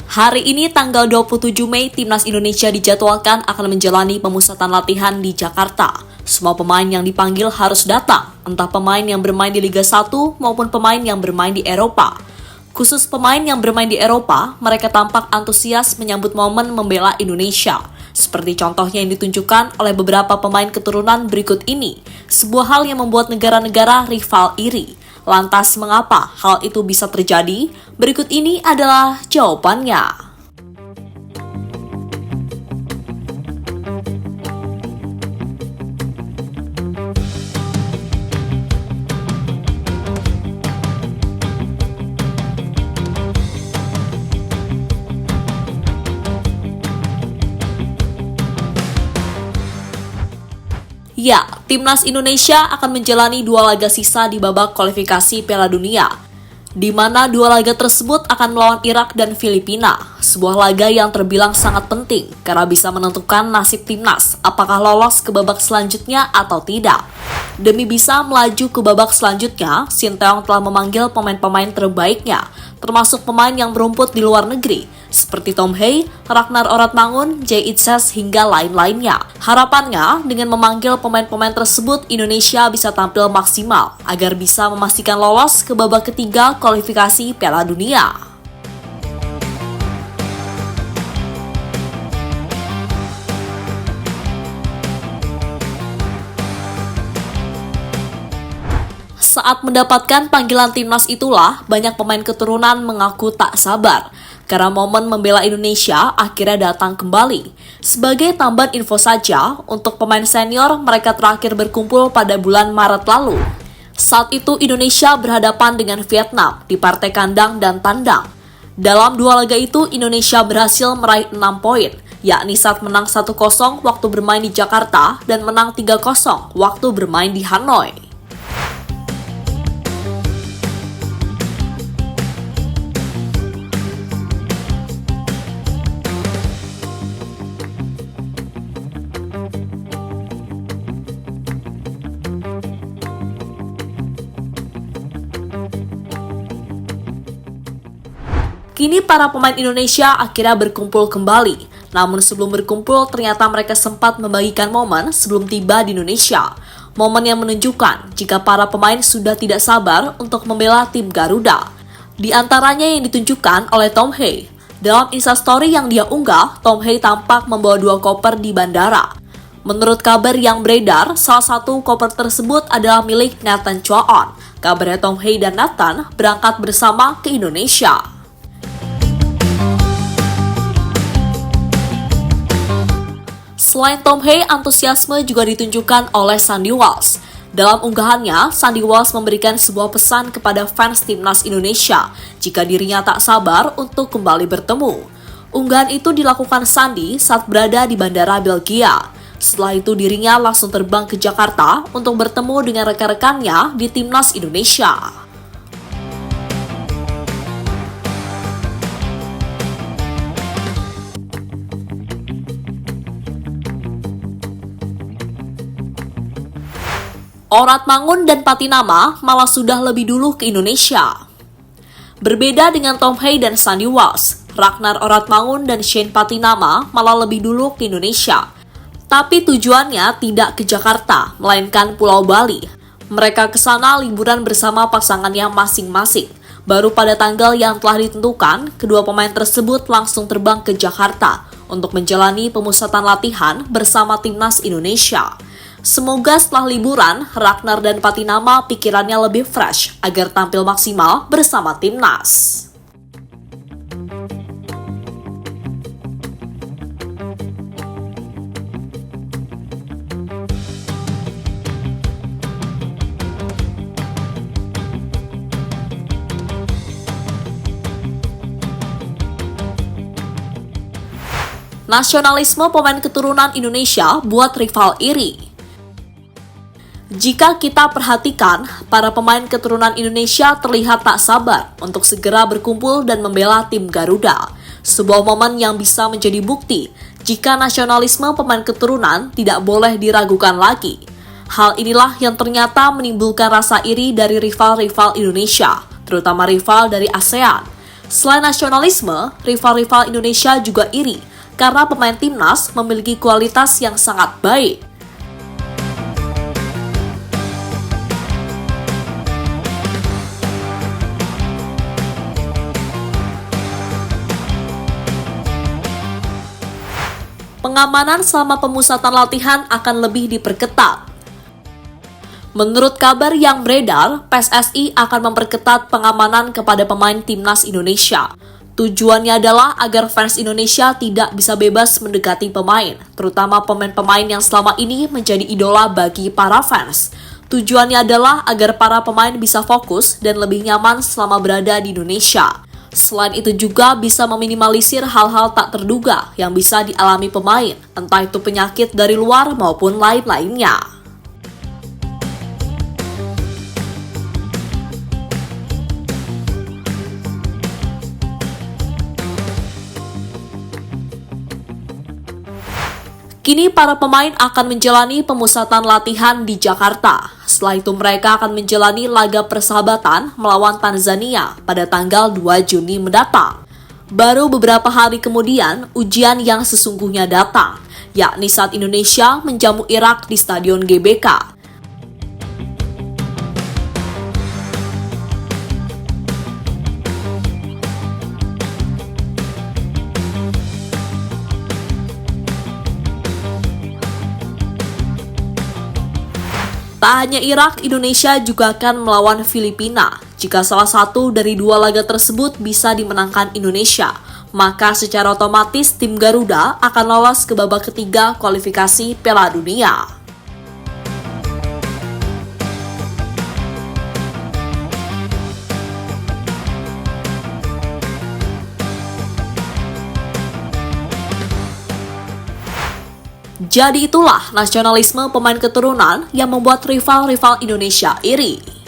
Hari ini tanggal 27 Mei, Timnas Indonesia dijadwalkan akan menjalani pemusatan latihan di Jakarta. Semua pemain yang dipanggil harus datang, entah pemain yang bermain di Liga 1 maupun pemain yang bermain di Eropa. Khusus pemain yang bermain di Eropa, mereka tampak antusias menyambut momen membela Indonesia. Seperti contohnya yang ditunjukkan oleh beberapa pemain keturunan berikut ini. Sebuah hal yang membuat negara-negara rival iri. Lantas mengapa hal itu bisa terjadi? Berikut ini adalah jawabannya. Ya, Timnas Indonesia akan menjalani 2 laga sisa di babak kualifikasi Piala Dunia, di mana 2 laga tersebut akan melawan Irak dan Filipina. Sebuah laga yang terbilang sangat penting karena bisa menentukan nasib timnas, apakah lolos ke babak selanjutnya atau tidak. Demi bisa melaju ke babak selanjutnya, Sinteyong telah memanggil pemain-pemain terbaiknya, termasuk pemain yang berumput di luar negeri, seperti Tom Hei, Ragnar Oratmangun, Jay Itzes, hingga lain-lainnya. Harapannya, dengan memanggil pemain-pemain tersebut, Indonesia bisa tampil maksimal agar bisa memastikan lolos ke babak ketiga kualifikasi Piala Dunia. Saat mendapatkan panggilan timnas itulah, banyak pemain keturunan mengaku tak sabar karena momen membela Indonesia akhirnya datang kembali. Sebagai tambahan info saja, untuk pemain senior, mereka terakhir berkumpul pada bulan Maret lalu. Saat itu Indonesia berhadapan dengan Vietnam di partai kandang dan tandang. Dalam 2 laga itu, Indonesia berhasil meraih 6 poin, yakni saat menang 1-0 waktu bermain di Jakarta dan menang 3-0 waktu bermain di Hanoi. Kini para pemain Indonesia akhirnya berkumpul kembali. Namun sebelum berkumpul, ternyata mereka sempat membagikan momen sebelum tiba di Indonesia. Momen yang menunjukkan jika para pemain sudah tidak sabar untuk membela tim Garuda. Di antaranya yang ditunjukkan oleh Tom Hei. Dalam Instastory yang dia unggah, Tom Hei tampak membawa 2 koper di bandara. Menurut kabar yang beredar, salah satu koper tersebut adalah milik Nathan Choaon. Kabarnya Tom Hei dan Nathan berangkat bersama ke Indonesia. Selain Tom Hei, antusiasme juga ditunjukkan oleh Sandy Walsh. Dalam unggahannya, Sandy Walsh memberikan sebuah pesan kepada fans Timnas Indonesia jika dirinya tak sabar untuk kembali bertemu. Unggahan itu dilakukan Sandy saat berada di Bandara Belgia. Setelah itu dirinya langsung terbang ke Jakarta untuk bertemu dengan rekan-rekannya di Timnas Indonesia. Oratmangun dan Patinama malah sudah lebih dulu ke Indonesia. Berbeda dengan Tom Hei dan Sandy Walsh, Ragnar Oratmangun dan Shane Patinama malah lebih dulu ke Indonesia. Tapi tujuannya tidak ke Jakarta, melainkan Pulau Bali. Mereka ke sana liburan bersama pasangannya masing-masing. Baru pada tanggal yang telah ditentukan, kedua pemain tersebut langsung terbang ke Jakarta untuk menjalani pemusatan latihan bersama Timnas Indonesia. Semoga setelah liburan, Ragnar dan Patinama pikirannya lebih fresh agar tampil maksimal bersama timnas. Nasionalisme pemain keturunan Indonesia buat rival iri. Jika kita perhatikan, para pemain keturunan Indonesia terlihat tak sabar untuk segera berkumpul dan membela tim Garuda. Sebuah momen yang bisa menjadi bukti jika nasionalisme pemain keturunan tidak boleh diragukan lagi. Hal inilah yang ternyata menimbulkan rasa iri dari rival-rival Indonesia, terutama rival dari ASEAN. Selain nasionalisme, rival-rival Indonesia juga iri karena pemain timnas memiliki kualitas yang sangat baik. Pengamanan selama pemusatan latihan akan lebih diperketat. Menurut kabar yang beredar, PSSI akan memperketat pengamanan kepada pemain timnas Indonesia. Tujuannya adalah agar fans Indonesia tidak bisa bebas mendekati pemain, terutama pemain-pemain yang selama ini menjadi idola bagi para fans. Tujuannya adalah agar para pemain bisa fokus dan lebih nyaman selama berada di Indonesia. Selain itu juga bisa meminimalisir hal-hal tak terduga yang bisa dialami pemain, entah itu penyakit dari luar maupun lain-lainnya. Kini para pemain akan menjalani pemusatan latihan di Jakarta. Setelah itu mereka akan menjalani laga persahabatan melawan Tanzania pada tanggal 2 Juni mendatang. Baru beberapa hari kemudian, ujian yang sesungguhnya datang, yakni saat Indonesia menjamu Irak di Stadion GBK. Tak hanya Irak, Indonesia juga akan melawan Filipina. Jika salah satu dari dua laga tersebut bisa dimenangkan Indonesia, maka secara otomatis tim Garuda akan lolos ke babak ketiga kualifikasi Piala Dunia. Jadi itulah nasionalisme pemain keturunan yang membuat rival-rival Indonesia iri.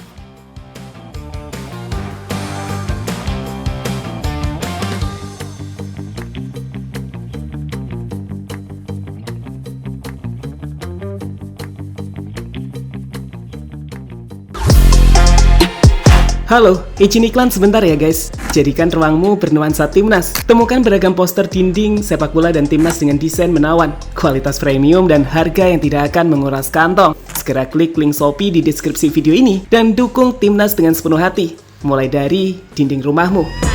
Halo, izin iklan sebentar ya guys. Jadikan ruangmu bernuansa timnas. Temukan beragam poster dinding, sepak bola dan timnas dengan desain menawan, kualitas premium dan harga yang tidak akan menguras kantong. Segera klik link Shopee di deskripsi video ini dan dukung timnas dengan sepenuh hati. Mulai dari dinding rumahmu.